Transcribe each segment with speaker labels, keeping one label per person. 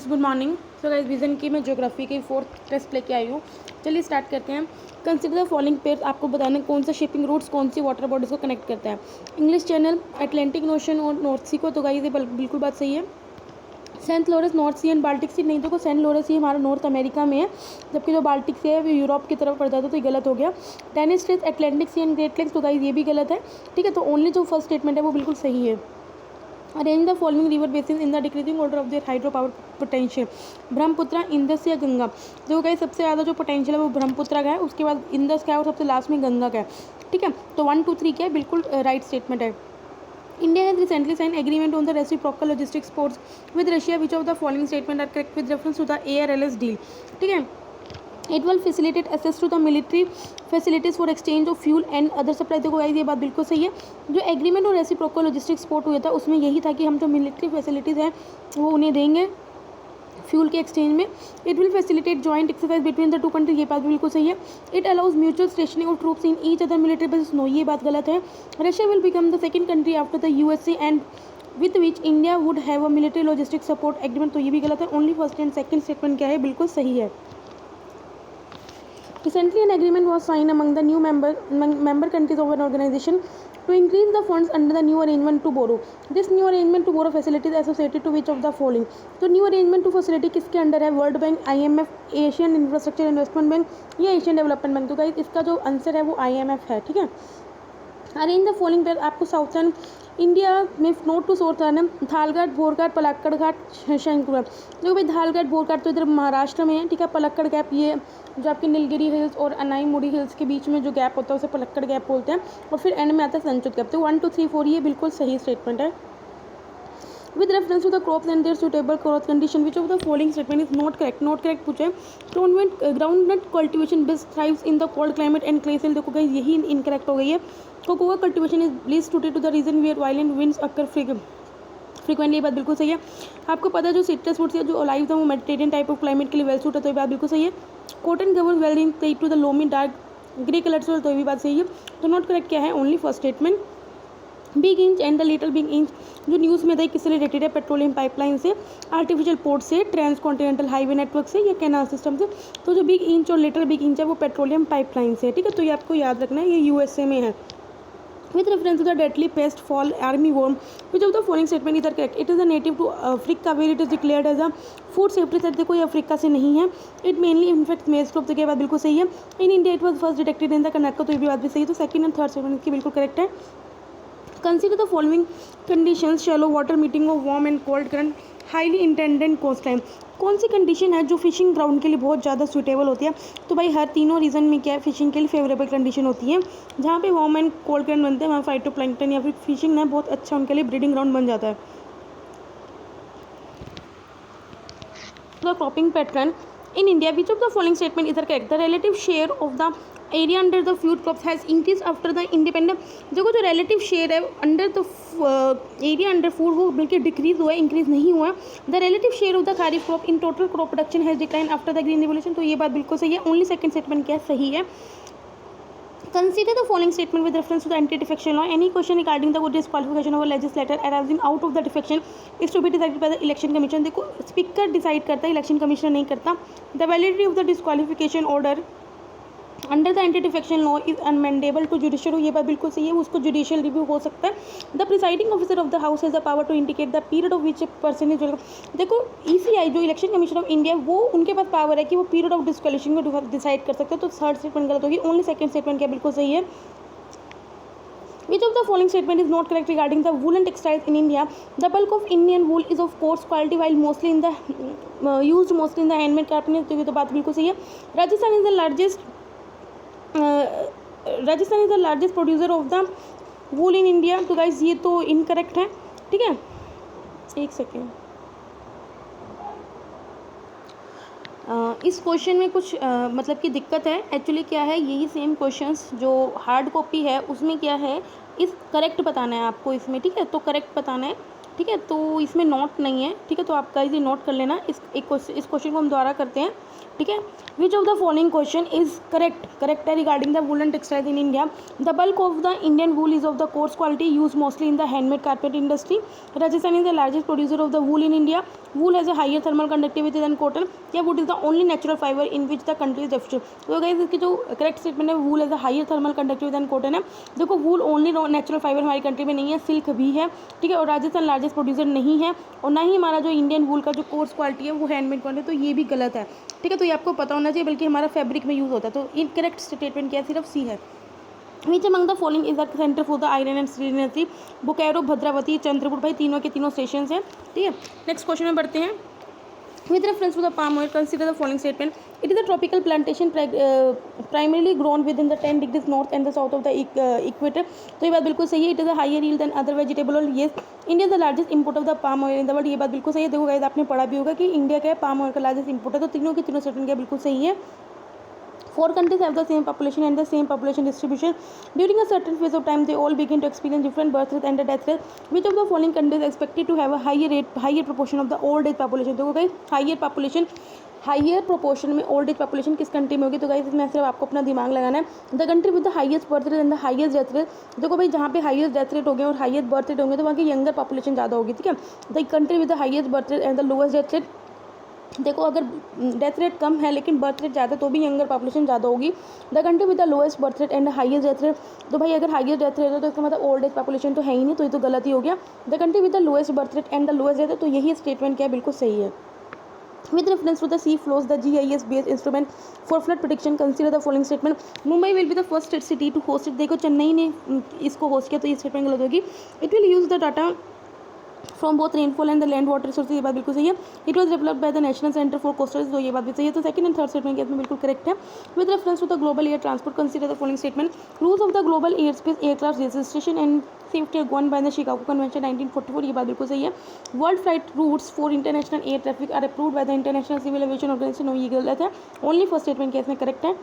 Speaker 1: Good morning. So guys vision की मैं geography की 4th टेस्ट लेके आई हूँ। चलिए स्टार्ट करते हैं। Consider the following pairs. आपको बताना कौन सा शिपिंग रूट्स कौन सी वाटर बॉडीज को कनेक्ट करता है। इंग्लिश चैनल, अटलांटिक ओशन और नॉर्थ सी को। तो गाइस ये बिल्कुल बात सही है। Saint Lawrence North Sea and Baltic Sea नहीं, तो सेंट लॉरेंस सी हमारा नॉर्थ अमेरिका में है, जबकि जो बाल्टिक सी है वो यूरोप की तरफ पड़ जाता है, तो ये गलत हो गया। Dennis straits, Atlantic sea and great lakes. तो गाइस ये भी गलत है। ठीक है, तो ओनली जो फर्स्ट स्टेटमेंट है वो बिल्कुल सही है। Arrange the following river basin in the decreasing order of there hydro power potential. Brahmaputra, Indus या गंगा। जो गाइस सबसे ज़्यादा जो पोटेंशियल है वो ब्रह्मपुत्र का है, उसके बाद इंदस का है और सबसे लास्ट में गंगा का है। ठीक है, तो 1 2 3 क्या है, बिल्कुल राइट स्टेटमेंट है। India has recently signed agreement on the reciprocal logistics ports with Russia. Which of the following statement are correct with reference to the ARLS deal? ठीक है, it will facilitate access to the military facilities for exchange of fuel and other supply। देखो guys ये बात बिल्कुल सही है। जो agreement और रेसिप्रोकल लॉजिस्टिक्स पोर्ट हुआ था उसमें यही था कि हम जो मिलिट्री फैसिलिटीज़ हैं वो उन्हें देंगे फ्यूल के एक्सचेंज में। It will facilitate joint exercise between the two country. ये बात बिल्कुल सही है। It allows mutual stationing of troops in each other military bases. No, ये बात गलत है। Russia will become the second country after the USA and with which India would have a military logistic support agreement. तो ये भी गलत है। Only first and second statement क्या है, बिल्कुल सही है। Recently, an agreement was signed among the new member countries of an organization to increase the funds under the new arrangement to borrow. This new arrangement to borrow facility is associated to which of the following? तो new arrangement to facility किसके under है? World bank, IMF, Asian infrastructure investment bank या Asian development bank. तो guys इसका जो answer है वो IMF है। ठीक है। Arrange the following pair. आपको साउथर्न इंडिया में नोट टू सोर्थ है, थालघाट, भोरघाट, पलक्कड़ घाट, शंकुर। देखो भाई थालघाट भोरघाट तो इधर महाराष्ट्र में है। ठीक है, पलक्कड़ गैप ये जो आपके नीलगिरी हिल्स और अनाईमुड़ी हिल्स के बीच में जो गैप होता है उसे पलक्कड़ गैप बोलते हैं, और फिर एंड में आता है संचुत गैप। तो 1 2 3 4 ये बिल्कुल सही स्टेटमेंट है। With reference to the crops and their suitable growth condition which of the following statement is not correct. Not correct पूछे। Groundnut cultivation best thrives in the cold climate and clay soil. देखो guys यही incorrect हो गई है। Cocoa cultivation is least suited to the region where violent winds occur frequently. ये बात बिल्कुल सही है। आपको पता है जो सिट्रस फ्रूट्स है जो ओलाइव था वो मेडिटेरियन टाइप ऑफ क्लाइमेट के लिए वेल सूट है, तो ये बात बिल्कुल सही है। Cotton grown well in to the loamy dark grey colour soil, तो ये भी बात सही है। तो नॉट करेक्ट क्या है, only first statement. Big inch and the little big inch जो न्यूज़ में था किससे रिलेटेड है? पेट्रोलियम पाइपलाइन से, आर्टिफिशियल पोर्ट से, ट्रांस कॉन्टिनेंटल हाईवे नेटवर्क से या कैनाल सिस्टम से। तो जो बिग इंच और लिटिल बिग इंच है वो पेट्रोलियम पाइपलाइन से। ठीक है, तो ये आपको याद रखना है, ये USA में है। With reference to the deadly pest fall army worm, which of the following statement is correct? It is a native to Africa where it is declared as a food safety threat। देखो ये Africa से नहीं है। It mainly infects maize crop। तो ये बात बिल्कुल सही है। In India it was first detected in the Karnataka. तो ये भी बात भी सही है। तो सेकंड एंड थर्ड स्टेटमेंट की बिल्कुल करेक्ट है। Consider the following conditions: shallow water, meeting of warm and cold current, highly intended coastline। कौन सी कंडीशन है जो फिशिंग ग्राउंड के लिए बहुत ज़्यादा सूटेबल होती है? तो भाई हर तीनों रीजन में क्या है, फिशिंग के लिए फेवरेबल कंडीशन होती है। जहाँ पे वार्म एंड कोल्ड करंट बनते हैं वहाँ फाइटोप्लैंक्टन या फिर फिशिंग ना बहुत अच्छा उनके लिए ब्रीडिंग ग्राउंड बन जाता है। The cropping pattern in India which of the following statement इधर correct? The relative share of the area under the food crops has increase after the independent. देखो जो रिलेटिव शेयर है under the area under food वो बल्कि decrease हुआ है, increase नहीं हुआ। The relative share of the kharif crop in total crop production has decline after the green revolution. तो ये बात बिल्कुल सही है। ओनली सेकंड स्टेटमेंट क्या सही है? Consider the following statement with reference to the anti-defection law. Any question regarding the disqualification of a legislator arising out of the defection is to be decided by the election commission। देखो speaker decide करता है, election commissioner नहीं करता। The validity of the disqualification order under the anti defection law is unamendable to judicial. ये बात बिल्कुल सही है, उसको जुडिशियल रिव्यू हो सकता है। The presiding officer of the house has the power to indicate the period of which person is. देखो ECI जो इलेक्शन कमीशन ऑफ इंडिया वो उनके पास पावर है कि वो पीरियड ऑफ डिस्क्वालिफिकेशन को डिसाइड कर सकते हैं। तो थर्ड स्टेटमेंट गलत होगी। ओनली सेकंड स्टेटमेंट क्या बिल्कुल सही है। Which of the following statement is not correct regarding the woolen textiles in India? The bulk of Indian wool is of coarse quality while mostly in the used mostly in the handmade carpentry। तो ये तो बात बिल्कुल सही है। Rajasthan is the largest producer of the wool in India. तो guys ये तो इनकरेक्ट है। ठीक है, एक सेकेंड। इस क्वेश्चन में कुछ मतलब कि दिक्कत है। एक्चुअली क्या है, यही सेम क्वेश्चंस जो हार्ड कॉपी है उसमें क्या है, इस करेक्ट बताना है आपको इसमें। ठीक है, तो करेक्ट बताना है। ठीक है, तो इसमें नोट नहीं है, ठीक है, तो आप गाइस ये नोट कर लेना। इस क्वेश्चन को हम दोबारा करते हैं, ठीक है। Which of the following question is correct है regarding the woollen textile in India? The bulk of the Indian wool is of the coarse quality use mostly in the handmade carpet industry. Rajasthan is the largest producer of the wool in India. Wool has a higher thermal conductivity than cotton. या wool is the only natural fibre in which the country is deficient. तो guys इसकी जो correct statement है, wool has a higher thermal conductivity than cotton है। देखो, wool only natural fibre हमारी country में नहीं है, सिल्क भी है, ठीक है, और राजस्थान लार्जेस्ट प्रोड्यूसर नहीं है, और ना ही हमारा जो इंडियन वूल का जो कोर्स क्वालिटी है वो हैंडमेड क्वालिटी है, तो ये भी गलत है, ठीक है, तो ये आपको पता होना चाहिए, बल्कि हमारा फैब्रिक में यूज़ होता है। तो इनकरेक्ट स्टेटमेंट क्या है, सिर्फ सी है। Which among the following is the centre for the iron and steel industry? Bokaro, Bhadravati, Chandrapur, भाई तीनों के तीनों स्टेशन हैं, ठीक है। नेक्स्ट क्वेश्चन में बढ़ते हैं। With reference to the palm oil, consider the following statement. It is a tropical plantation primarily grown within the 10 degrees north and the south of the equator. तो ये बात बिल्कुल सही है। It is a higher yield than other vegetable oil. Yes, India is the largest import of the palm oil in the world. ये बात बिल्कुल सही है। देखो गाइस, आपने पढ़ा भी होगा कि इंडिया का पाम ऑयल का लार्जेस्ट इंपोर्ट है, तो तीनों की तीनों स्टेटमेंट क्या बिल्कुल सही है। Four countries have the same population and the same population distribution. During a certain phase of time, they all begin to experience different birth rate and the death rate. Which of the following countries is expected to have a higher proportion of the old age population? देखो guys, higher proportion में old age population किस country में होगी? तो guys इसमें सिर्फ आपको अपना दिमाग लगाना है। The country with the highest birth rate and the highest death rate. देखो भाई, जहाँ पे हाईएस्ट डेथ रेट होंगे और हाईएस्ट बर्थ रेट होंगे, तो वहाँ की यंगर पॉपुलेशन ज़्यादा होगी, ठीक है। The country with the highest birth rate and the lowest death rate, देखो अगर डेथ रेट कम है लेकिन बर्थ रेट ज़्यादा, तो भी यंगर पॉपुलेशन ज़्यादा होगी। The country with the lowest birth rate and highest death rate, तो भाई अगर हाईएस्ट डेथ रेट है तो इसका मतलब ओल्ड एज पॉपुलेशन तो है ही नहीं, तो ये तो गलत ही हो गया। The country with the lowest birth rate and the lowest death rate, तो यही स्टेटमेंट क्या है, बिल्कुल सही है। With reference to the sea flows, the GIS based instrument for flood prediction, consider the following statement. Mumbai will be the first city to host it. देखो चेन्नई ने इसको होस्ट किया, तो ये स्टेटमेंट गलत होगी। It will use the data from both rainfall and the land water resources, ये बात बिल्कुल सही है। It was developed by the national centre for coastal, तो ये बात भी सही है। तो सेकंड एंड थर्ड स्टेटमेंट इसमें बिल्कुल करेक्ट है। With reference to the global air transport, consider the following statement. Rules of the global air space aircraft registration and safety govern by the Chicago convention 1944, ये बात बिल्कुल सही है। World flight routes for international air traffic are approved by the international civil aviation organisation, ये गलत है। Only first statement क्या इसमें करेक्ट है।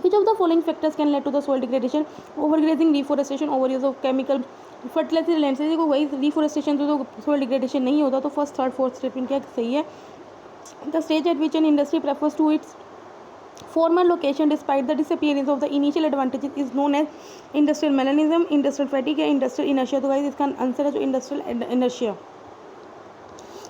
Speaker 1: Which of the following factors can lead to the soil degradation? Overgrazing, deforestation, overuse of chemical fertilizer, landslide। को वही deforestation तो soil degradation नहीं होता, तो फर्स्ट थर्ड फोर्थ स्टेटमेंट क्या सही है। The stage at which an industry prefers to its former location despite the disappearance of the initial advantages is known as industrial melanism, industrial fatigue या industrial inertia। तो guys इसका answer है जो industrial inertia।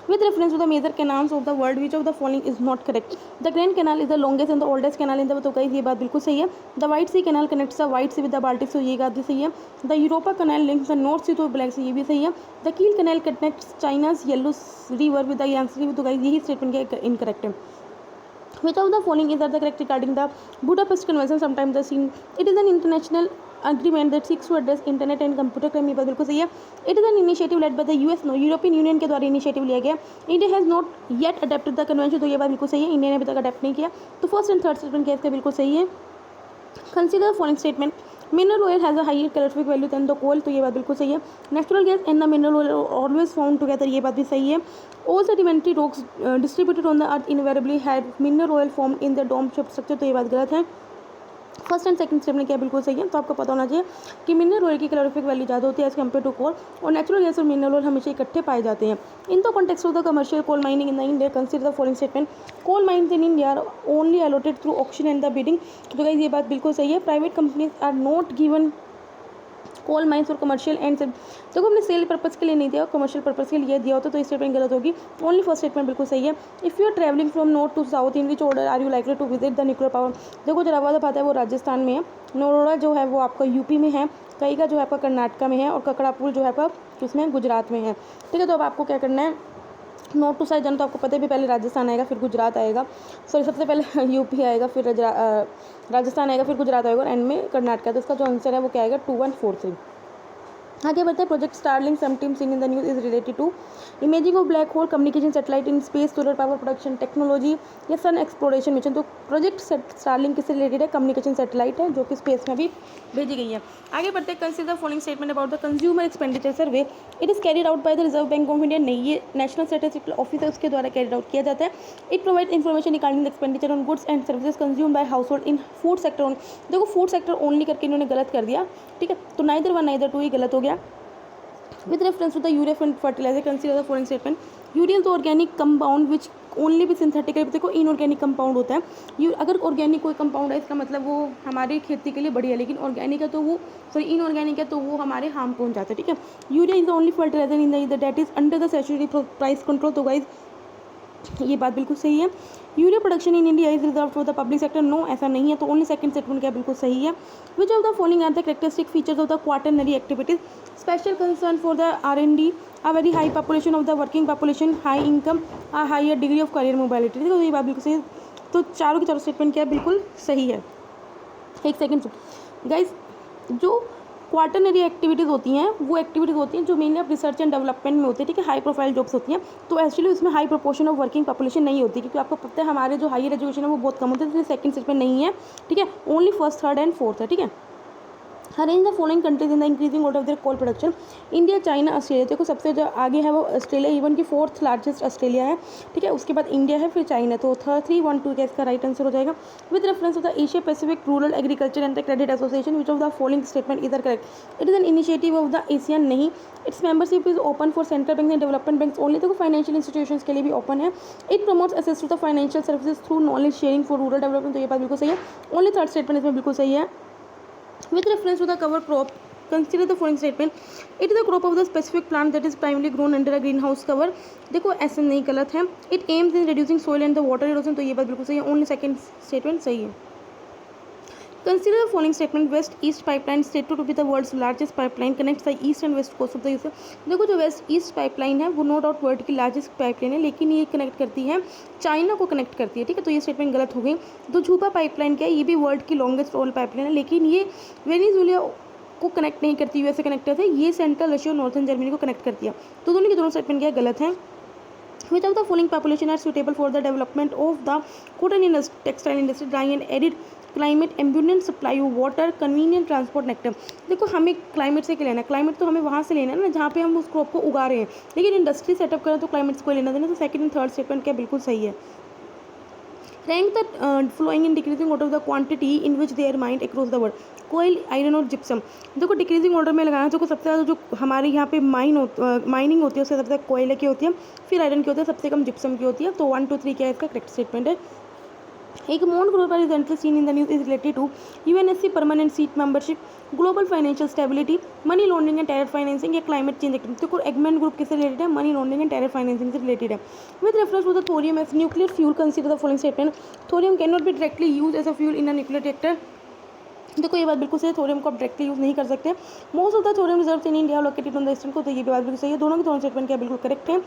Speaker 1: With reference to the major canals of the world, which of the following is not correct? The Grand Canal is the longest and the oldest canal in the world, तो guys ये बात बिल्कुल सही है। The White Sea Canal connects the White Sea with the Baltic, तो ये बात भी सही है। The Europa Canal links the North Sea to Black Sea, ये भी सही है। The Kiel Canal connects China's Yellow River with the Yangtze River, तो गाइस यही स्टेटमेंट क्या incorrect है। Which of the following is the correct regarding the Budapest Convention? Sometimes the scene, it is an international agreement that seeks to address internet and computer crime, ये बात बिल्कुल सही है। It is an initiative led by the US, no, European union के द्वारा initiative लिया गया। India has not yet adopted the convention, तो ये बात बिल्कुल सही है, इंडिया ने अभी तक अडेप्ट नहीं किया। तो फर्स्ट एंड थर्ड स्टेटमेंट क्या इसका बिल्कुल सही है। Consider the following statement. Mineral oil has a higher calorific value than the coal, तो ये बात बिल्कुल सही है। Natural gas and the mineral oil are always found together, ये बात भी सही है। All sedimentary rocks distributed on the earth invariably had mineral oil formed in the dome shaped structure, तो ये बात गलत है। फर्स्ट एंड सेकंड स्टेटमेंट क्या बिल्कुल सही है। तो आपको पता होना चाहिए कि मिनरल ऑयल की कैलोरीफिक वैल्यू ज़्यादा होती है एज कम्पेयर टू कोल, और नेचुरल गैस और मिनरल ऑयल हमेशा इकट्ठे पाए जाते हैं। In the context of the commercial coal mining in the India, consider the following statement. Coal mines in India are only allotted through auction and the bidding, तो guys ये बात बिल्कुल सही है। Private companies are not given coal mines और commercial and से, देखो हमने सेल पर्पज़ के लिए नहीं दिया, कमर्शियल पर्पज़ के लिए दिया होता तो स्टेटमेंट गलत होगी। ओनली फर्स्ट स्टेटमेंट बिल्कुल सही है। If you are travelling from north to south, in which order are you likely to visit the nuclear power? देखो जो रवादाबाद है वो राजस्थान में है, नरोड़ा जो है वो आपका यूपी में है, कईगा जो है आपका कर्नाटका में है, और ककड़ापुर जो है आपका किसमें गुजरात में है, ठीक है। तो अब आपको क्या करना है, नॉर्थ टू साउथ जाना, तो आपको पता है भी पहले राजस्थान आएगा फिर गुजरात आएगा, सॉरी सबसे पहले यूपी आएगा फिर राजस्थान आएगा फिर गुजरात आएगा और एंड में कर्नाटका। तो इसका जो आंसर है वो क्या आएगा 2143। आगे बढ़ते हैं। Project Starlink sometime seen in the news is related to imaging of black hole, communication satellite in space, solar power production technology या सन एक्सप्लोरेशन मिशन। तो प्रोजेक्ट स्टारलिंक किससे रिलेटेड है? कम्युनिकेशन सैटेलाइट है जो कि स्पेस में भी भेजी गई है। आगे बढ़ते हैं। Consider the following statement about the consumer expenditure survey. It is carried out by the reserve bank of India. नहीं, ये नेशनल स्टैटिस्टिकल ऑफिस है, उसके द्वारा कैरिड आउट किया जाता है। It provide information regarding the expenditure on goods and services consume by house hold in food sector only. देखो food sector only करके इन्होंने गलत कर दिया, ठीक है, तो नाइदर वन नाइदर टू ही गलत हो गया। With reference to the urea fertilizer, consider the following statement. Urea is the organic compound which only भी सिंथेटिकली, देखो इनऑर्गेनिक कंपाउंड होता है। अगर ऑर्गेनिक कोई कंपाउंड है इसका मतलब वो हमारी खेती के लिए बढ़िया है, लेकिन ऑर्गेनिक है तो वो इनऑर्गेनिक है तो वो हमारे हार्म पहुंच जाता है, ठीक है। Urea is the only fertiliser in the that is under the statutory price control. तो गाइज ये बात बिल्कुल सही है। Urea production in India is reserve for the public sector, no ऐसा नहीं है, तो ओनली सेकंड स्टेटमेंट क्या बिल्कुल सही है। Which of the following are the characteristic features of the quaternary activities, special concern for the R&D, a very high population of the working population, high income, a higher degree of career mobility। देखो ये बात बिल्कुल सही है, तो चारों के चारों स्टेटमेंट क्या है बिल्कुल सही है। एक सेकेंड गाइज, जो क्वाटरनरी एक्टिविटीज़ होती हैं वो एक्टिविटीज़ होती हैं जो मेनली आप रिसर्च एंड डेवलपमेंट में होती है, ठीक है, हाई प्रोफाइल जॉब्स होती हैं। तो एक्चुअली उसमें high proportion of working population नहीं होती, क्योंकि आपको पता है हमारे जो हायर एजुकेशन है वो बहुत कम होते हैं, इसलिए सेकंड स्टेटमेंट नहीं है, ठीक है, only first, third and fourth है, ठीक है। Arrange the following countries in the increasing order of their coal production, India, China, Australia. देखो सबसे जो आगे है वो ऑस्ट्रेलिया, इवन की फोर्थ लार्जेस्ट ऑस्ट्रेलिया है, ठीक है, उसके बाद इंडिया है, फिर चाइना। तो 3-1-2 का इसका राइट आंसर हो जाएगा। With reference to the Asia Pacific rural agriculture and the credit association, which of the following statement is correct. It is an initiative of the Asian, नहीं, its membership is open for central bank and development bank only. देखो financial institutions के लिए भी open है। It promotes access to the financial services through knowledge sharing for rural development. तो ये बात बिल्कुल सही है, ओनली थर्ड स्टेटमेंट इसमें बिल्कुल सही है। With reference to the cover crop, consider the following statement. It is a crop of the specific plant that is primarily grown under a greenhouse cover। देखो ऐसा नहीं, गलत है। It aims in reducing soil and the water erosion। तो ये बात बिल्कुल सही है, ओनली सेकंड स्टेटमेंट सही है। Consider the following statement. West East pipeline stated to be the world's largest pipeline connects the east and west coast of the USA। देखो जो वेस्ट ईस्ट पाइपलाइन है वो नो डाउट वर्ल्ड की largest pipeline है, लेकिन ये connect करती है चाइना को कनेक्ट करती है, ठीक है, तो ये स्टेटमेंट गलत हो गई। तो झूपा पाइपलाइन क्या है, ये भी वर्ल्ड की लॉन्गेस्ट ऑयल पाइपलाइन है, लेकिन ये वेनेजुएला को कनेक्ट नहीं करती, यूएस से कनेक्ट करती है, ये सेंट्रल रशिया और नॉर्थन जर्मनी को कनेक्ट करती है। तो दोनों के दोनों स्टेटमेंट क्या गलत है। Which of the following population are suitable for the development of the cotton industry, textile industry, dry and arid climate, abundant supply of water, convenient transport, nectar। देखो हमें क्लाइमेट से क्या लेना है, क्लाइमेट तो हमें वहाँ से लेना है ना जहाँ पे हम उस क्रॉप को उगा रहे हैं, लेकिन इंडस्ट्री सेटअप करें तो क्लाइमेट से कोई लेना देना। तो सेकंड एंड थर्ड स्टेटमेंट क्या बिल्कुल सही है। Rank the following in decreasing order of the quantity in which they're mined across the world, coal, iron और जिप्सम। देखो डिक्रीजिंग ऑर्डर में लगाना, देखो सबसे ज़्यादा जो हमारे यहाँ पे माइनिंग होती है उससे सबसे ज़्यादा कोयले की होती है, फिर आयरन की होती है, सबसे कम जिप्सम की होती है। तो 1, 2, 3 क्या है इसका करेक्ट स्टेटमेंट है। Egmont global recently seen in the news is related to UNSC permanent seat membership, global financial stability, money laundering and terror financing या क्लाइमेट चेंज एक्टिविटी। देखो एगमेंट ग्रुप किससे रिलेटेड है, money laundering and terror financing से related है। With reference to the thorium as nuclear fuel, consider the following statement. Thorium can not be directly use as a fuel in a nuclear reactor. देखो ये बात बिल्कुल सही है, thorium को आप डायरेक्टली यूज़ नहीं कर सकते। Most of the thorium reserve in India located on the eastern को, तो ये भी बात बिल्कुल सही है। दोनों के दोनों स्टेटमेंट क्या बिल्कुल करेक्ट है।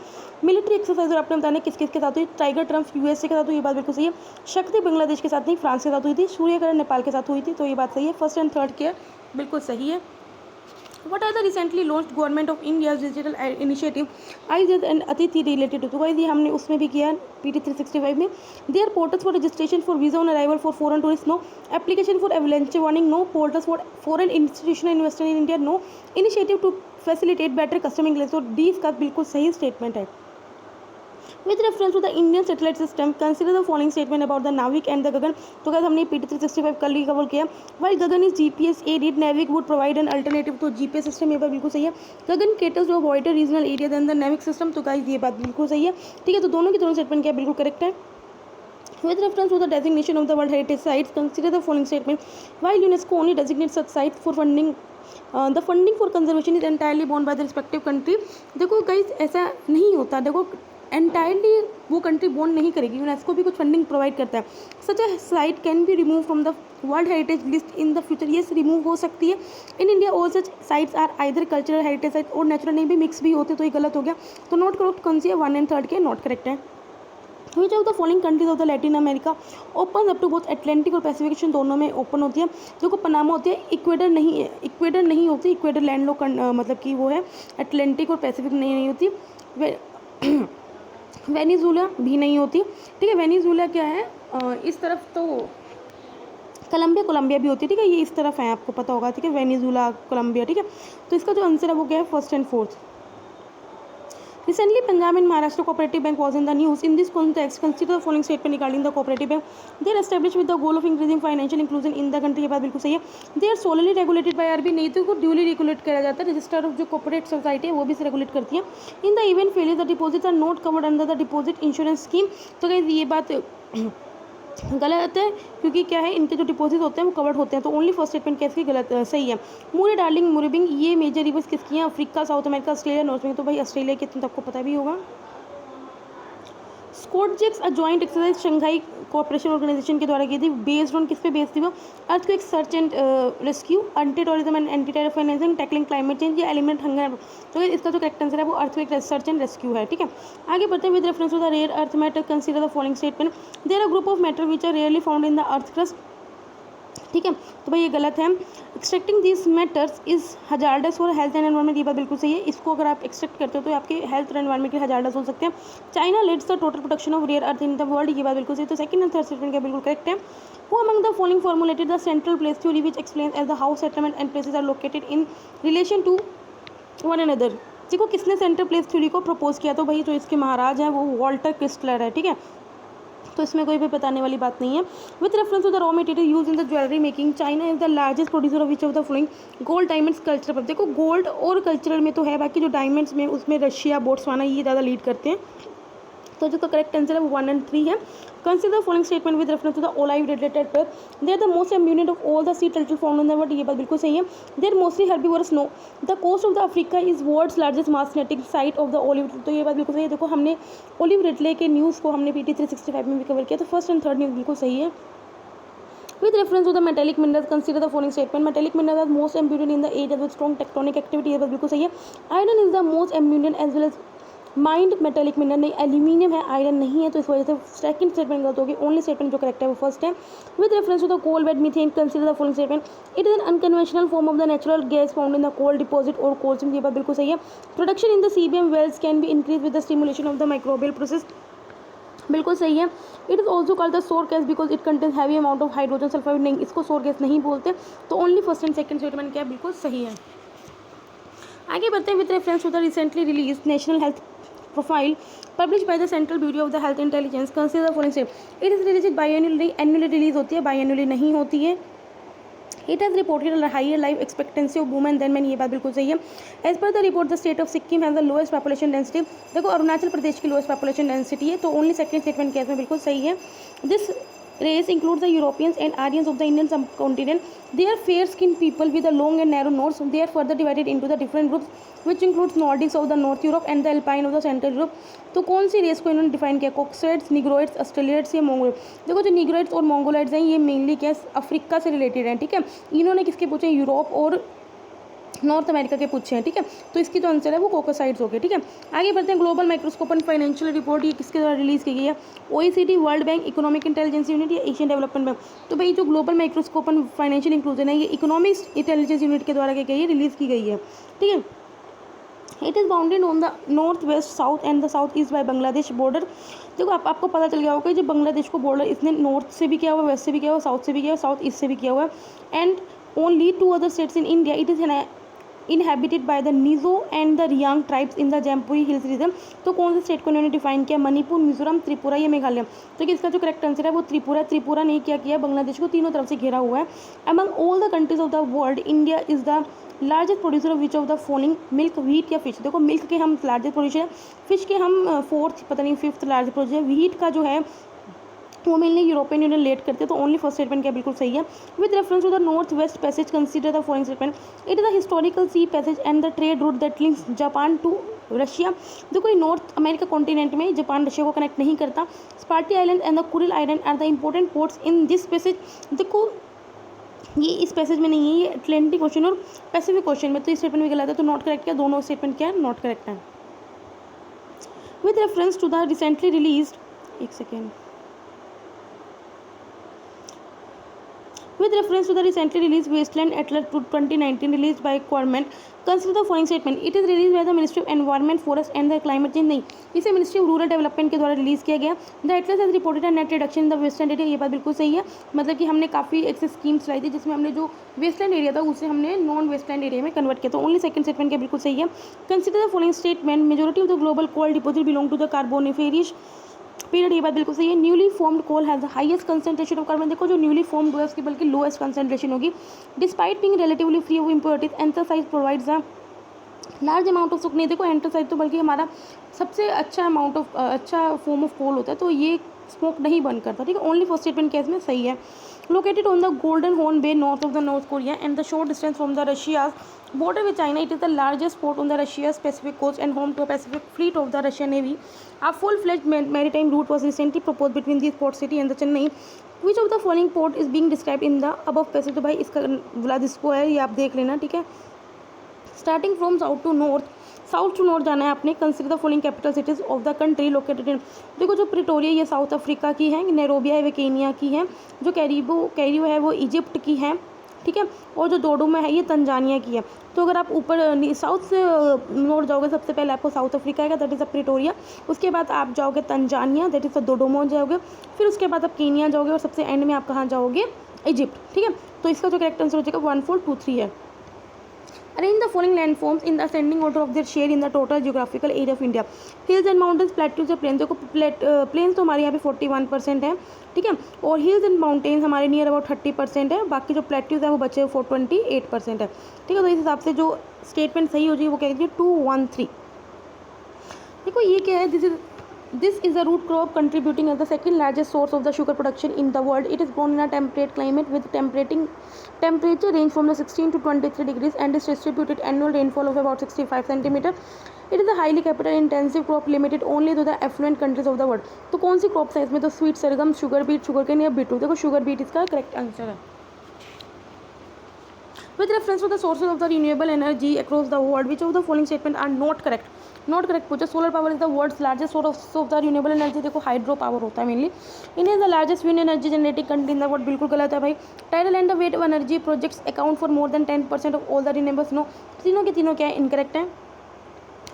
Speaker 1: मिलिट्री एक्सरसाइज और आपने बताना किस किस के साथ हुई, टाइगर ट्रम्प यूएसए के साथ हुई, ये बात बिल्कुल सही है। शक्ति बांग्लादेश के साथ नहीं, फ्रांस के साथ हुई थी। सूर्यग्रहण नेपाल के साथ हुई थी, तो ये बात सही है। फर्स्ट एंड थर्ड क्या बिल्कुल सही है। What are the recently launched government of India's digital initiative IJS and Atithi related to? तो भाई ये हमने उसमें भी किया PT 365 में। There are portals for registration for visa on arrival for foreign tourists, no. Application for avalanche warning, no. Portals for foreign institutional investor in India, no. Initiative to facilitate better customer English, तो D इसका बिल्कुल सही statement है। With reference to the Indian satellite system, consider the following statement about the Navik and the Gagan। तो क्या हमने PT 365 कल ही cover किया। While Gagan is GPS aided, Navik would provide an alternative। तो GPS सिस्टम ये बात बिल्कुल सही है। Gagan caters to a wider regional area than the Navik system। तो गाइस ये बात बिल्कुल सही है, ठीक है, तो दोनों के दोनों स्टेटमेंट क्या बिल्कुल करेक्ट है। With reference to the designation of the World Heritage Sites, consider the following statement. While UNESCO only designates such sites for funding, the funding for conservation is entirely borne by the respective country। देखो guys ऐसा नहीं होता, देखो entirely वो country bone नहीं करेगी, UNESCO भी कुछ फंडिंग प्रोवाइड करता है। Such a site can be remove from the world heritage list in the future, ये रिमूव हो सकती है। In India all such sites are either cultural heritage site और नेचुरल नहीं भी मिक्स भी होते, तो ये गलत हो गया। तो नॉट करेक्ट कौन सी है, 1 एंड 3 के नॉट करेक्ट है। Which of the following countries of the Latin America open up to both Atlantic और पैसिफिक, दोनों में ओपन होती है। देखो पनामा होती है, इक्वेडर नहीं है, इक्वेडर नहीं होती, इक्वेडर लैंडलॉक मतलब कि वो है, एटलांटिक और पैसिफिक नहीं होती। वेनेजुएला भी नहीं होती, ठीक है। वेनेजुएला क्या है इस तरफ, तो कोलंबिया भी होती है, ठीक है, ये इस तरफ है, आपको पता होगा, ठीक है, वेनेजुएला कोलंबिया, ठीक है। तो इसका जो आंसर है वो क्या है, first and fourth. Recently, Punjab and Maharashtra Cooperative Bank was in the news. In this context, consider the following statement regarding the cooperative bank. They are established with the goal of increasing financial inclusion in the country. ये बात बिल्कुल सही है. They are solely regulated by RBI. नहीं तो को duly regulate करा जाता है. रजिस्टर ऑफ जो कॉर्पोरेट सोसाइटी है वो भी इसे रेगुलेट करती है. In the event failure, the deposits are not covered under the deposit insurance scheme. तो guys ये बात गलत है, क्योंकि क्या है, इनके जो डिपॉजिट होते हैं वो कवर्ड होते हैं. तो ओनली फर्स्ट स्टेटमेंट कैसे गलत सही है. मूरे डार्लिंग मुरबिंग, ये मेजर रिवर्स किसकी हैं? Africa, South America, Australia, North America. तो भाई ऑस्ट्रेलिया के तो आपको पता भी होगा. स्कोटजेक्स a joint exercise Shanghai cooperation organisation के द्वारा की थी. बेस्ड ऑन किस पे बेस्ड थी वो? Earthquake search and rescue, anti terrorism and anti terror financing, tackling climate change या एलिमिनेट हंगर. तो इसका जो करेक्ट आंसर है वो अर्थक्वेक सर्च एंड रेस्क्यू है. ठीक है, आगे बढ़ते हैं. With reference to the rare earth matter consider the following statement. There are group of matter which are rarely found in the earth crust. ठीक है, तो भाई ये गलत है. Extracting this matters is hazardous for health and environment. ये बात बिल्कुल सही है. इसको अगर आप एक्सट्रैक्ट करते हो तो आपके हेल्थ और एनवायरमेंट के हजार्डस हो सकते हैं. China leads the total production of rare earth in the world. ये बात बिल्कुल सही. तो सेकंड एंड थर्ड स्टेटमेंट का बिल्कुल करेक्ट है. Who among the following formulated the central place theory which explains as the how settlement and places are located in relation to one another. देखो किसने सेंट्रल प्लेस थ्योरी को propose किया? तो भाई जो इसके महाराज हैं वो वॉल्टर क्रिस्टलर है. ठीक है, तो इसमें कोई भी बताने वाली बात नहीं है. With reference to the raw material use in the jewellery making, China is the largest producer of which of the following? Gold, diamonds, cultural. देखो गोल्ड और कल्चरल में तो है, बाकी जो डायमंड्स में उसमें रशिया, बोट्सवाना ये ज़्यादा लीड करते हैं. तो जो करेक्ट आंसर है वो 1 and 3 है. Consider following statement with reference to the olive ridley पेड़. They are the most abundant of all the sea turtle found in the world. ये बात बिल्कुल सही है. They are mostly herbivorous. No. The coast of the Africa is world's largest mass nesting site of the olive. तो ये बात बिल्कुल सही है. देखो हमने ओलिव रिडले के न्यूज़ को हमने PT 365 में भी कवर किया. तो फर्स्ट एंड थर्ड न्यूज़ बिल्कुल सही है. With reference to the metallic minerals, consider the following statement. Metallic minerals are most abundant in the areas with strong tectonic activity. ये बात बिल्कुल सही है. Iron is the most abundant as well as mind metallic mineral. नहीं, aluminium है, iron नहीं है. तो इस वजह से सेकंड स्टेटमेंट गलत होगी. ओनली स्टेटमेंट जो करेक्ट है वो फर्स्ट है. With reference to the coal bed methane, consider the following statement. It is an unconventional form of the natural gas found in the coal deposit और coal seam. ये बात बिल्कुल सही है. Production in the CBM wells can be increase with the stimulation of the microbial process. बिल्कुल सही है. It is also called the sour gas because it contains heavy amount of hydrogen sulphide. नहीं, इसको सोर गैस नहीं बोलते. तो only first and second statement क्या है? बिल्कुल सही है. आगे बढ़ते हैं. With reference to the recently release national health profile published by the Central Bureau of the Health Intelligence, consider the following step. It is released biannually. Annually release होती है, biannually नहीं होती है. It has reported a higher life expectancy of women than men. ये बात बिल्कुल सही है. As per the report, the state of Sikkim has the lowest population density. देखो अरुणाचल प्रदेश की lowest population density है. तो ओनली सेकंड स्टेटमेंट क्या है इसमें? बिल्कुल सही है. This race includes the Europeans and Aryans of the Indian subcontinent. They are fair-skinned people with a long and narrow nose. They are further divided into the different groups, which includes Nordics of the North Europe and the Alpine of the Central Europe. तो कौन सी race को इन्होंने define किया? कॉक्सॉइड्स, निग्रोइड्स, ऑस्ट्रेलियड्स या मोंगोलाइड्स. देखो जो निग्रोइड्स और मोंगोलाइड्स हैं ये मेनली क्या अफ्रीका से रिलेटेड हैं. ठीक है, इन्होंने किसके पूछे? यूरोप और नॉर्थ अमेरिका के पूछे हैं. ठीक है, तो इसकी जो आंसर है वो कोकोसाइड्स हो गए. ठीक है, आगे बढ़ते हैं. Global microscope and financial report ये किसके द्वारा रिलीज की गई है? OECD, world bank, economic intelligence unit या एशियन डेवलपमेंट बैंक. तो भाई जो global microscope and financial inclusion है ये इकोनॉमिक्स इंटेलिजेंस यूनिट के द्वारा क्या गई है? रिलीज की गई है. ठीक है, it is bounded on the north west south and the south east by Bangladesh border. देखो आपको पता चल गया होगा कि जो बांग्लादेश को बॉर्डर इसने नॉर्थ से भी किया हुआ, वेस्ट से भी किया हुआ, साउथ से भी किया हुआ, साउथ ईस्ट से भी किया हुआ है. And only 2 other states in India it is inhabited by the Mizo and the Riang tribes in the Jampuri Hills region. तो कौन से स्टेट को इन्होंने डिफाइन किया? मणिपुर, मिजोरम, त्रिपुरा या मेघालय. तो इसका जो करेक्ट आंसर है वो त्रिपुरा. त्रिपुरा ने क्या किया? बांग्लादेश को तीनों तरफ से घेरा हुआ है. Among all the countries of the world, India is the largest producer of which of the following? Milk, wheat या फिश. देखो मिल्क के हम लार्जेस्ट प्रोड्यूसर हैं, फिश के हम फोर्थ पता नहीं फिफ्थ लार्जेस्ट प्रोड्यूसर. व्हीट का जो है वो मेनली यूरोपियन यूनियन लेट करते हैं. तो ओनली फर्स्ट स्टेटमेंट क्या बिल्कुल सही है. With reference to the north west passage consider the following statement. It is a historical sea passage and the trade route that links Japan to Russia. देखो ये North America continent में Japan Russia को connect नहीं करता. स्पार्टी island and the Kuril island are the important ports in this passage. देखो ये इस पैसेज में नहीं है, ये अटलांटिक ओशन और पैसिफिक ओशन में. तो इस स्टेटमेंट में गलत है. तो नॉट करेक्ट क्या? दोनों स्टेटमेंट क्या है? नॉट करेक्ट है. With reference to the recently release, एक second, With reference to the recently released Wasteland Atlas 2019 released by government, consider the following statement. It is released by the Ministry of Environment, Forest and the Climate Change. नहीं, इसे ministry of rural development के द्वारा release किया गया. The Atlas has reported a net reduction in the western area. ये बात बिल्कुल सही है. मतलब कि हमने काफ़ी ऐसे स्कीम्स लाई थी जिसमें हमने जो वेस्टर्न एरिया था उसे हमने नॉन वेस्टर्न एरिया में कन्वर्ट किया. तो ओनली सेकंड स्टेटमेंट के बिल्कुल सही है. Consider the following statement. Majority of the global coal deposit belong to the Carboniferous period. ये बात बिल्कुल सही है. Newly formed coal has the highest concentration of carbon. देखो जो न्यूली फॉर्म्ड हुआ है उसकी बल्कि लोएस्ट कंसंट्रेशन होगी. Despite being relatively free of impurities, anthracite provides a large amount of नहीं, देखो एंथ्रासाइड तो बल्कि हमारा सबसे अच्छा अमाउंट ऑफ अच्छा फॉर्म ऑफ कोल होता है, तो ये स्मोक नहीं बंद करता. ठीक है, ओनली फर्स्ट स्टेटमेंट केस में सही है. Located on the Golden Horn Bay north of the North Korea and the short distance from the Russia's border with China, it is the largest port on the Russia's Pacific coast and home to a Pacific fleet of the Russian Navy. A full-fledged maritime route was recently proposed between this port city and the Chennai. Which of the following port is being described in the above passage? तो भाई इसका व्लादिस्को है, ये आप देख लेना. ठीक है, starting from south to north जाना है आपने. Consider the following capital cities of the country located in. देखो जो प्रिटोरिया ये साउथ अफ्रीका की है, नैरोबिया है वो केनिया की है, जो कैरियो है वो इजिप्ट की है. ठीक है, और जो डोडोमा है ये तंजानिया की है. तो अगर आप ऊपर साउथ से नॉर्थ जाओगे सबसे पहले आपको साउथ अफ्रीका आएगा, दैट इज़ अ प्रिटोरिया. उसके बाद आप जाओगे तंजानिया, दैट इज़ अ डोडोमा जाओगे. फिर उसके बाद आप केनिया जाओगे और सबसे एंड में आप कहाँ जाओगे? इजिप्ट. ठीक है, तो इसका जो करेक्ट आंसर हो जाएगा 1 4 2 3 है. Arrange the following landforms in the ascending order of their share in the total geographical area of India. Hills and mountains, plateaus और plains. देखो प्लेन्स तो हमारे यहाँ पे 41% है. ठीक है, और हिल्स एंड माउंटेन्स हमारे नियर अबाउट 30% है. बाकी जो प्लेट्यूज है वो बचे 28% है. ठीक है, तो इस हिसाब से जो स्टेटमेंट सही हो जाएगी वो क्या कहती है 2 1 3. देखो ये क्या है, This is a root crop contributing as the second largest source of the sugar production in the world. It is grown in a temperate climate with temperature range from the 16 to 23 degrees and is distributed annual rainfall of about 65 centimeter. It is a highly capital intensive crop limited only to the affluent countries of the world. तो कौन सी crop है इसमें? तो sweet सरगम, sugar beet, sugar cane या beetroot. देखो sugar beet इसका correct answer है. With reference to the sources of the renewable energy across the world, which of the following statement are not correct? Not correct पूछा. Solar power is the world's largest source of the renewable energy. देखो hydro power होता है mainly. India is the largest wind energy generating country in the world. बिल्कुल गलत है भाई. Tidal and the wave of energy projects account for more than 10% of all the renewables. No, तीनों के तीनों क्या है? इनकरेक्ट है.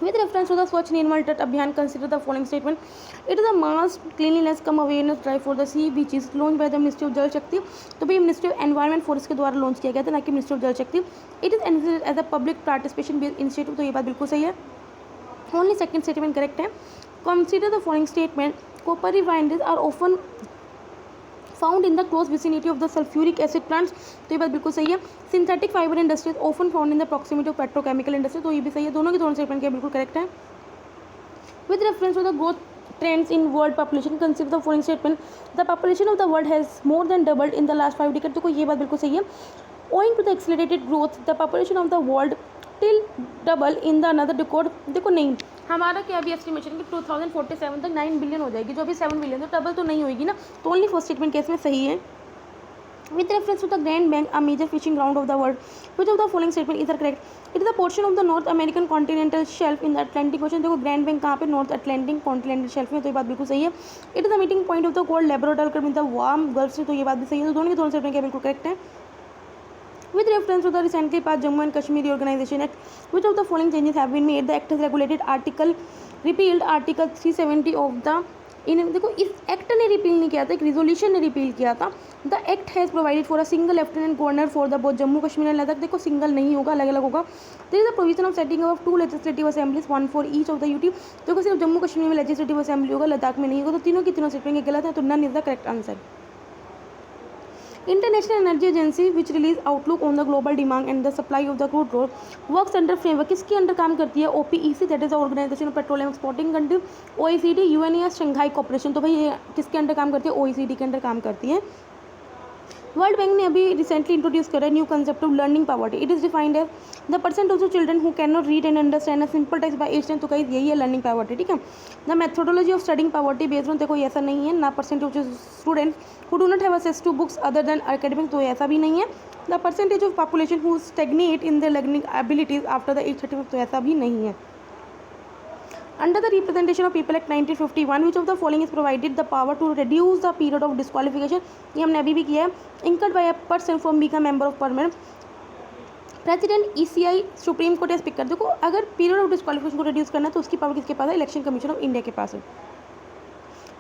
Speaker 1: With reference to the Swachh Nirmal Tat Abhiyan, consider the following statement. It is a mass cleanliness come awareness drive for the sea beaches launched by the Ministry of Jal Shakti. तो भाई ministry of environment force के द्वारा launch किया गया था, ना कि ministry of Jal Shakti. It is as a public participation based initiative. तो ये बात बिल्कुल सही है. ओनली सेकंड स्टेटमेंट करेक्ट है. Consider the following statement. Copper refineries are often found in the close vicinity of the sulphuric acid plants. तो ये बात बिल्कुल सही है. Synthetic fibre industries often found in the proximity of petrochemical industry. तो ये भी सही है. दोनों के दोनों स्टेटमेंट क्या बिल्कुल करेक्ट है. With reference to the growth trends in world population, consider the following statement. The population of the world has more than doubled in the last 5 decades. देखो ये बात बिल्कुल सही है. Owing to the accelerated growth, the population of the world till double in the another decade. देखो नहीं, हमारा क्या अभी एस्टिमेशन कि 2047 तक 9 बिलियन हो जाएगी, जो अभी 7 बिलियन, तो डबल तो नहीं होगी ना. तो ओनली फर्स्ट स्टेटमेंट केस में सही है. With reference to the Grand Bank, a major fishing ground of the world, which of the following statement is correct? It is a portion of the North American continental shelf in the Atlantic Ocean. देखो grand bank कहाँ पे? North Atlantic continental shelf में. तो ये बात बिल्कुल सही है. It is the meeting point of the cold laboratory with the warm gulf से. तो ये बात भी सही है. तो दोनों के दोनों स्टेटमेंट क्या बिल्कुल करेक्ट है. With reference to the recently passed Jammu and Kashmir Reorganization Act, which of the following changes have been made? The act has repealed Article 370 of the देखो इस एक्ट ने रिपील नहीं किया था, एक रिजोल्यूशन ने रिपील किया था. The act has provided for a single lieutenant governor for the both Jammu Kashmir and Ladakh. देखो सिंगल नहीं होगा, अलग अलग होगा. There is a provision of setting of 2 legislative assemblies, 1 for each of the UT. देखो सिर्फ जम्मू कश्मीर में लेजिस्लेटिव असेंबली होगा, लद्दाख में नहीं होगा. तो तीनों की तीनों स्टेटमेंट गलत है. तो none is the correct answer. International Energy Agency, which release outlook on the global demand and the supply of the crude oil, works under framework. किसके अंडर काम करती है? OPEC, that is the Organization of Petroleum Exporting Country. OECD, UNES, Shanghai corporation. तो भाई ये किसके under काम करती है? OECD के अंडर काम करती है. वर्ल्ड बैंक ने अभी रिसेंटली इंट्रोड्यूस करा new concept of learning poverty. It is defined as the percent of the children who can not read and understand a simple text by age 10. तो कहीं यही है लर्निंग पॉवर्टी. ठीक है, the methodology of studying poverty based on, देखो ऐसा नहीं है ना. Percentage of student who do not have access to books other than academic. तो ऐसा भी नहीं है. The percentage of population who stagnate in the learning abilities after the age 35. तो ऐसा भी नहीं है. Under the representation of people act 1951 which of the following is provided the power to reduce the period of disqualification, ये हमने अभी भी किया है, incurred by a person from being a member of parliament, president, ECI, supreme court या speaker. देखो अगर period of disqualification को रिड्यूस करना है तो उसकी पावर किसके पास है, इलेक्शन कमीशन ऑफ इंडिया के पास है।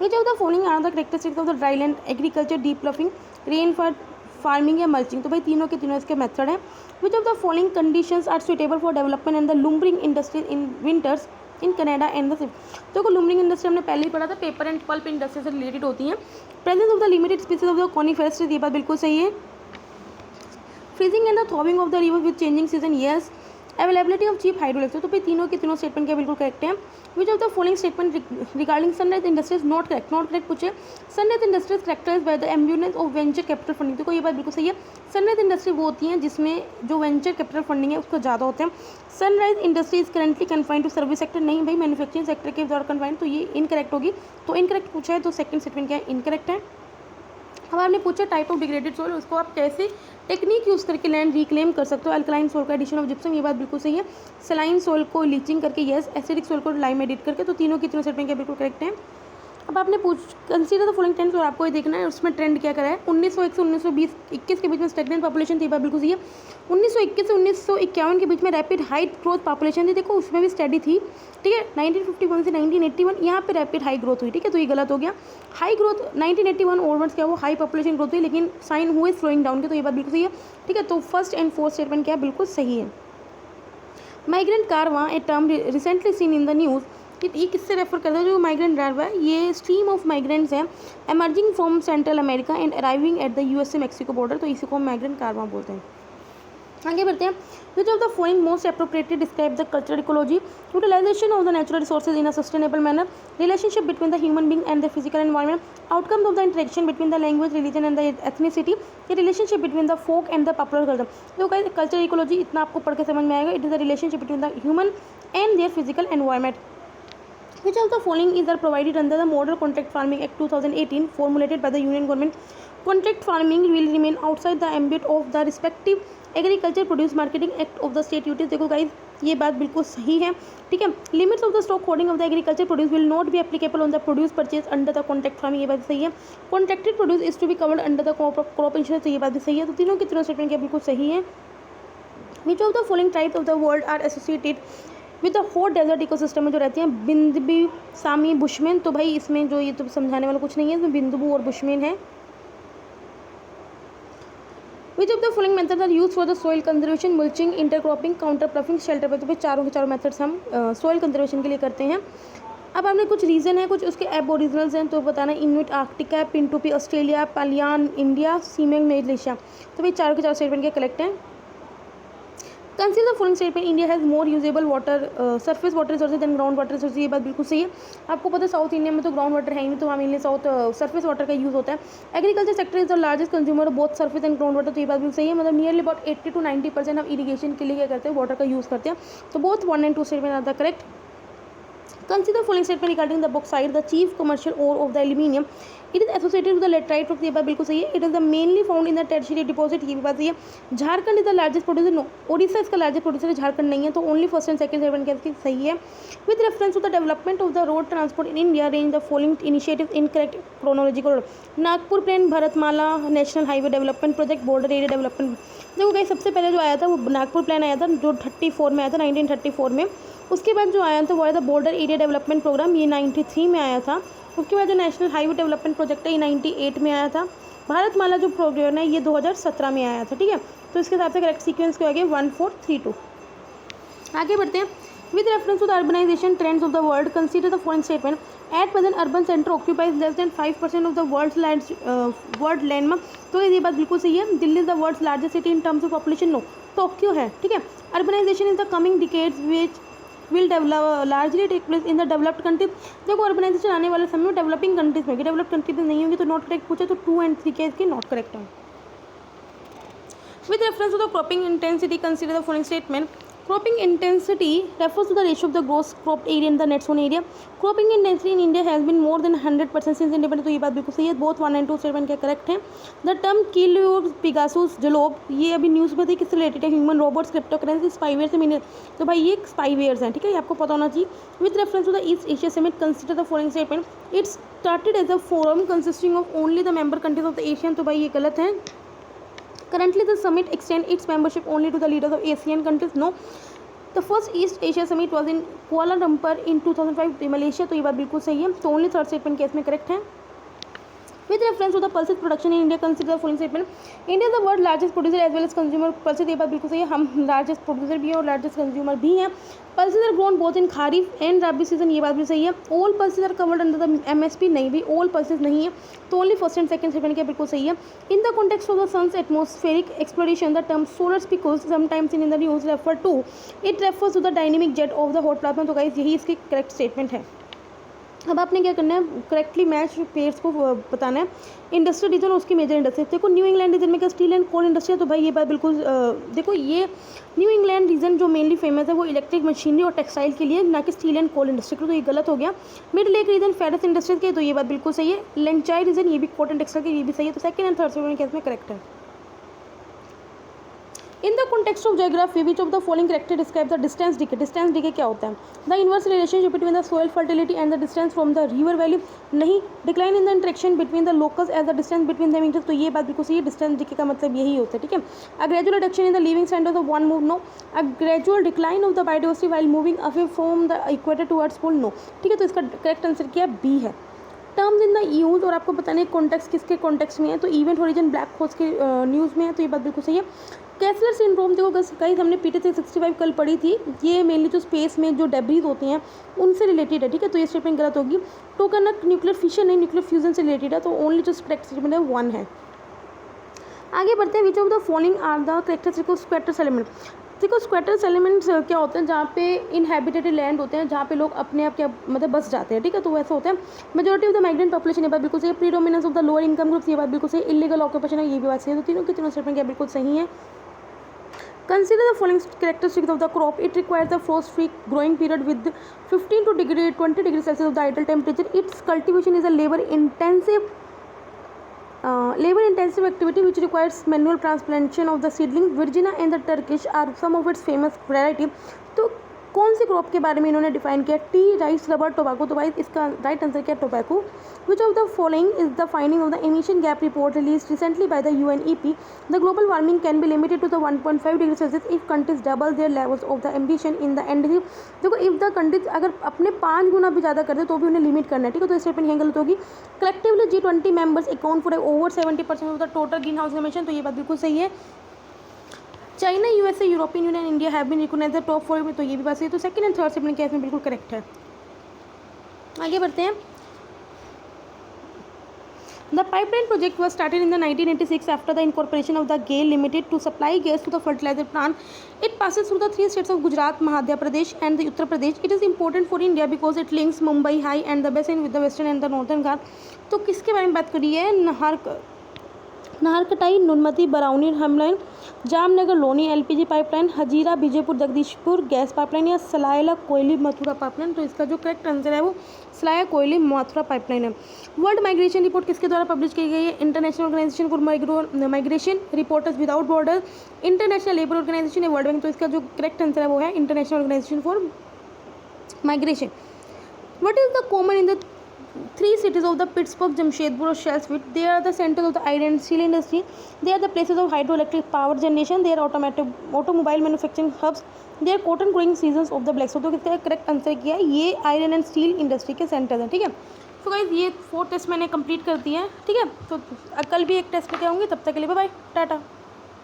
Speaker 1: Which of the following are the characteristics of the dry land agriculture, deep ploughing, rain for farming या मल्चिंग, तो भाई तीनों के तीनों इसके मेथड हैं। Which of the following conditions are suitable for development and the lumbering industry in winters in Canada and the तो lumbering industry हमने पहले ही पढ़ा था, पेपर एंड पल्प इंडस्ट्री से रिलेटेड होती हैं। Presence of the limited species of the coniferous, ये बात बिल्कुल सही है। Freezing and the thawing of the river with changing season, yes. Availability of cheap hydroelectricity, तो भाई तीनों के तीनों स्टेटमेंट क्या बिल्कुल करेक्ट है। Which of the following statement regarding sunrise industries not correct, not correct पूछे। Sunrise industries characterise by the abundance of venture capital funding, देखो ये बात बिल्कुल सही है। सनराइज इंडस्ट्री वो होती हैं जिसमें जो वेंचर कैपिटल फंडिंग है उसको ज़्यादा होते हैं। Sunrise industry is currently confined to service sector, नहीं भाई मैन्युफैक्चरिंग सेक्टर के द्वारा कन्फाइंड, तो ये इनकरेक्ट होगी। तो इनकरेक्ट पूछा है तो सेकंड स्टेटमेंट क्या है, इनकरेक्ट है। अब आपने पूछा टाइप ऑफ डिग्रेडेड सोइल, उसको आप कैसे टेक्निक यूज़ करके लैंड रिक्लेम कर सकते हो। अल्कलाइन सोल का एडिशन ऑफ जिप्सम, ये बात बिल्कुल सही है। सलाइन सोल को लीचिंग करके, यस। एसिडिक सोल को लाइम एडिट करके, तो तीनों की तीनों स्टेटमेंट क्या बिल्कुल करेक्ट है। अब आपने कंसीडर द फॉलोइंग ट्रेंड्स, और आपको ये देखना है उसमें ट्रेंड क्या करा है। 1901 से 1920-21 के बीच में स्टेगनेंट पॉपुलेशन थी, बात बिल्कुल सही है। 1921 से 1951 के बीच में रैपिड हाई ग्रोथ पॉपुलेशन थी, देखो उसमें भी स्टडी थी, ठीक है। 1951 से 1981 यहाँ पे रैपिड हाई ग्रोथ हुई, ठीक है, तो ये गलत हो गया। हाई ग्रोथ 1981 ओनवर्ड्स क्या वो हाई पॉपुलेशन ग्रोथ हुई, लेकिन साइन हुए स्लोइंग डाउन के, तो ये बात बिल्कुल सही है, ठीक है। तो फर्स्ट एंड फोर्थ स्टेटमेंट क्या बिल्कुल सही है। Migrant Karwaan a term recently seen in the news, ये किससे रेफर करता है, जो माइग्रेंट ड्राइवर है, ये स्ट्रीम ऑफ माइग्रेंट्स हैं emerging from central America and arriving at the USA Mexico border, तो इसी को हम माइग्रेंट कारवां बोलते हैं। आगे बढ़ते हैं। Which of the following most appropriately describe the cultural ecology, utilization of the natural resources in a sustainable manner, relationship between the human being and the physical environment, outcomes of the interaction between the language, religion and the ethnicity, relationship between the folk and the popular culture. तो cultural ecology इतना आपको पढ़ के समझ में आएगा, it is the relationship between the human and their physical environment. Which of the following is are provided under the Model Contract Farming Act 2018 formulated by the Union Government? Contract farming will remain outside the ambit of the respective Agriculture Produce Marketing Act of the state duties। देखो guys ये बात बिल्कुल सही है, ठीक है। Limits of the stock holding of the agriculture produce will not be applicable on the produce purchase under the contract farming, ये बात सही है। Contracted produce is to be covered under the crop insurance, तो ये बात भी सही है। तो तीनों के तीनों स्टेटमेंट क्या बिल्कुल सही है। Which of the following tribes of the world are associated with the hot desert ecosystem में जो रहती हैं बिंदबी, सामी, बुशमैन, तो भाई इसमें जो ये तो समझाने वाला कुछ नहीं है, इसमें बिंदुबू और बुशमैन है। Which of the following methods are use for the soil conservation, mulching, intercropping, contour ploughing, shelter पे, तो भाई चारों के चारों मेथड्स हम सॉइल कंजर्वेशन के लिए करते हैं। अब आपने कुछ रीज़न है, कुछ उसके एबोरिजिनल्स हैं, तो बताना Inuit Arctic, Pintupi Australia, Paliyan India, Semang Malaysia, तो भाई चारों के चारों स्टेटमेंट के कलेक्ट हैं। Consider the following statement, India has more usable water surface water resources than ground water resources, ये बात बिल्कुल सही है। आपको पता है साउथ इंडिया में तो ग्राउंड वाटर है ही नहीं, तो वहाँ मेनली साउथ सरफेस वाटर का यूज़ होता है। Agriculture sector is the largest consumer of both surface and ground water, तो ये बात बिल्कुल सही है। मतलब नियरली अबाउट 80 to 90% हम इरीगेशन के लिए क्या करते हैं, वाटर का यूज़ करते हैं। तो both 1 and 2 statement are the correct. Consider following statement regarding the bauxite, the chief commercial ore of the aluminium. It is associated with the laterite rock, ये बात बिल्कुल सही है। It is the mainly found in the tertiary deposit, ये भी बात सही है। Jharkhand is the largest producer, no, Odisha इसका लार्जेस्ट प्रोड्यूसर है, झारखंड नहीं है, तो only first and second statement क्या इसकी सही है। With reference to the development of the road transport in India range the following initiatives in correct chronological order, Nagpur plan, Bharatmala, national highway development project, border area development. देखो guys सबसे पहले जो आया था वो नागपुर प्लान आया था, जो 34 में आया था, 1934 में। उसके बाद जो आया था वो आया था बॉर्डर एरिया डेवलपमेंट प्रोग्राम, ये 93 में आया था। उसके बाद जो नेशनल हाईवे डेवलपमेंट प्रोजेक्ट है ये 98 में आया था। भारतमाला जो प्रोग्राम है ये 2017 में आया था, ठीक है। तो इसके हिसाब से करेक्ट सीक्वेंस क्या हो गया 1432। आगे बढ़ते हैं। With reference to the urbanization trends of the world consider the following statement, at present urban center occupies less than 5% of the world landmark, तो ये बात बिल्कुल सही है। Delhi is the world's largest city in terms of population, no, Tokyo है, ठीक है। Urbanization is the coming decades which will develop largely take place in the developed countries. देखो अर्बनाइजेशन आने वाले समय में डेवलपिंग कंट्रीज में, डेवलप्ड कंट्रीज में नहीं होंगी, तो नॉट करेक्ट पूछे तो 2 and 3 के इसके नॉट करेक्ट है। With reference to the cropping intensity consider the following statement, cropping intensity refers to the ratio of the gross cropped area in the net sown area. Cropping intensity in India has been more than 100% since independence, तो ये बात बिल्कुल सही है, both 1 and 2 statement क्या correct है। The term किलोड Pegasus जलोब, ये अभी न्यूज़ में थी, किससे रिलेटेड है, ह्यूमन रोबोट्स क्रिप्टोकरेंसी स्पाईवेयर से मिले, तो भाई ये स्पाईवेयर्स हैं, ठीक है, ये आपको पता होना चाहिए। With reference to the East Asia summit consider the following statement, it started as a forum consisting of only the member countries of the ASEAN, तो भाई ये गलत है। Currently, the summit extends its membership only to the leaders of ASEAN countries. No, the first East Asia summit was in Kuala Lumpur in 2005 Malaysia, तो ये बात बिल्कुल सही है, तो ओनली थर्ड स्टेटमेंट केस में करेक्ट है। With reference to the pulses production in India, consider the following statement. India is the world largest producer as well as consumer. Pulses, ये बात बिल्कुल सही है, हम largest producer भी हैं और largest consumer भी हैं। Pulses are grown both in Kharif and Rabi season, ये बात भी सही है। All pulses are covered under the MSP, नहीं भी, all pulses नहीं है, तो only first and second statement क्या बिल्कुल सही है। In the context of the sun's atmospheric exploration, the term solar speckles sometimes in the news refer to, it refers to the dynamic jet of the hot plasma, तो guys यही इसकी correct statement है। अब आपने क्या करना है, correctly match pairs को बताना है। इंडस्ट्रियल रीजन और उसकी मेजर इंडस्ट्री, देखो न्यू इंग्लैंड रीजन में क्या स्टील एंड कोल इंडस्ट्री है, तो भाई ये बात बिल्कुल देखो, ये न्यू इंग्लैंड रीजन जो मेनली फेमस है वो इलेक्ट्रिक मशीनरी और टेक्सटाइल के लिए, ना कि स्टील एंड कोल इंडस्ट्री के लिए, तो ये गलत हो गया। Mid lake region ferrous industries के, तो ये बात बिल्कुल सही है। लेंचाई रीजन ये भी कॉटन टेक्सटाइल के, ये भी सही है, तो second and third statement case में करेक्ट है। In the context of geography, which of the following character describe the distance decay? Distance decay क्या होता है? The inverse relationship between the soil fertility and the distance from the river valley, नहीं। Decline in the interaction between the locus as the distance between them increases, तो ये बात बिल्कुल सही है, distance decay का मतलब यही होता है, ठीक है। A gradual reduction in the living standards of one move, no। A gradual decline of the biodiversity while moving away from the equator towards pole, no, ठीक है, तो इसका करेक्ट आंसर क्या है, बी है। टर्म्स इन द यूज़, और आपको बताने कॉन्टेक्स्ट किसके कॉन्टेक्स्ट में है, तो इवेंट होरिजन ब्लैक होल्स के न्यूज़ में है, तो ये बात बिल्कुल सही है। कैसलर सिंड्रोम, देखो गाइस हमने PT 365 कल पढ़ी थी, ये मेनली जो स्पेस में जो डेब्रीज होती हैं उनसे रिलेटेड है, ठीक है, तो ये स्टेटमेंट गलत होगी। टोकनक न्यूक्लियर फिशन नहीं, न्यूक्लियर फ्यूजन से रिलेटेड है, तो ओनली जो करेक्ट स्टेटमेंट है 1 है। आगे बढ़ते हैं, which of the following are the characteristic of squatters element. देखो स्क्वैटर्स एलिमेंट्स क्या होते हैं, जहाँ पे इनहेबिटेटेड लैंड होते हैं, जहाँ पे लोग अपने आप क्या मतलब बस जाते हैं, ठीक है, तो वैसा होता है। Majority of the migrant population, ये बात बिल्कुल सही है। Predominance of the lower income groups, ये बात बिल्कुल सही है। इलीगल ऑक्यूपेशन है, ये भी बात सही है, तो तीनों के तीनों स्टेटमेंट क्या बिल्कुल सही है। Consider the following characteristics of the crop. It requires a frost-free growing period with 15 to 20 degrees Celsius of the ideal temperature. Its cultivation is a labor-intensive activity which requires manual transplantation of the seedlings. Virginia and the Turkish are some of its famous variety. तो कौन सी crop के बारे में इन्होंने define किया, T, rice, rubber, tobacco, तो भाई इसका राइट आंसर क्या है, tobacco. Which of the following is the finding of the emission gap report release recently by the UNEP? The global warming can be limited to the 1.5 degree Celsius if countries double their levels of the ambition in the end. देखो if the countries अगर अपने 5 गुना भी ज़्यादा कर दे तो भी उन्हें limit करना है, ठीक है, तो स्टेटमेंट यहाँ गलत होगी। Collectively G20 members account for over 70% of the total green house emission, तो ये बात बिल्कुल सही है। China, USA, European Union, India have been recognized the top 4 में, तो ये भी बात सही है, तो second and third statement case में बिल्कुल करेक्ट है। आगे बढ़ते हैं। The pipeline project was started in the 1986 after the incorporation of the GAIL Limited to supply gas to the fertilizer plant. It passes through the 3 states of Gujarat, Madhya Pradesh and the Uttar Pradesh. It is important for India because it links Mumbai High and the basin with the western and the northern Ghat. तो किसके बारे में बात करी है, नाहरकटाई, नुनमती, बराउनी हमलाइन, Jamnagar Loni LPG pipeline, Hazira Bijaipur Jagdishpur gas pipeline, या सलायला कोयली Mathura pipeline, तो इसका जो करेक्ट आंसर है वो सलाया कोयली मथुरा पाइपलाइन है। वर्ल्ड माइग्रेशन रिपोर्ट किसके द्वारा पब्लिश की गई है, international organization for migration, reporters without border, international labour organization या वर्ल्ड बैंक, तो इसका जो करेक्ट आंसर है वो है international organization for migration. What is the common in the 3 cities of the Pittsburgh, Jamshedpur or Shellsville? They are the centers of the iron and steel industry. They are the places of hydroelectric power generation. They are automobile manufacturing hubs. They are cotton growing seasons of the black. So तो किसका correct answer किया है, ये iron and steel industry के centres हैं, ठीक है। तो गाइस ये 4 टेस्ट मैंने कंप्लीट कर दिए हैं, ठीक है, तो कल भी एक टेस्ट लेके आऊँगी, तब तक के लिए बाय बाय, टाटा।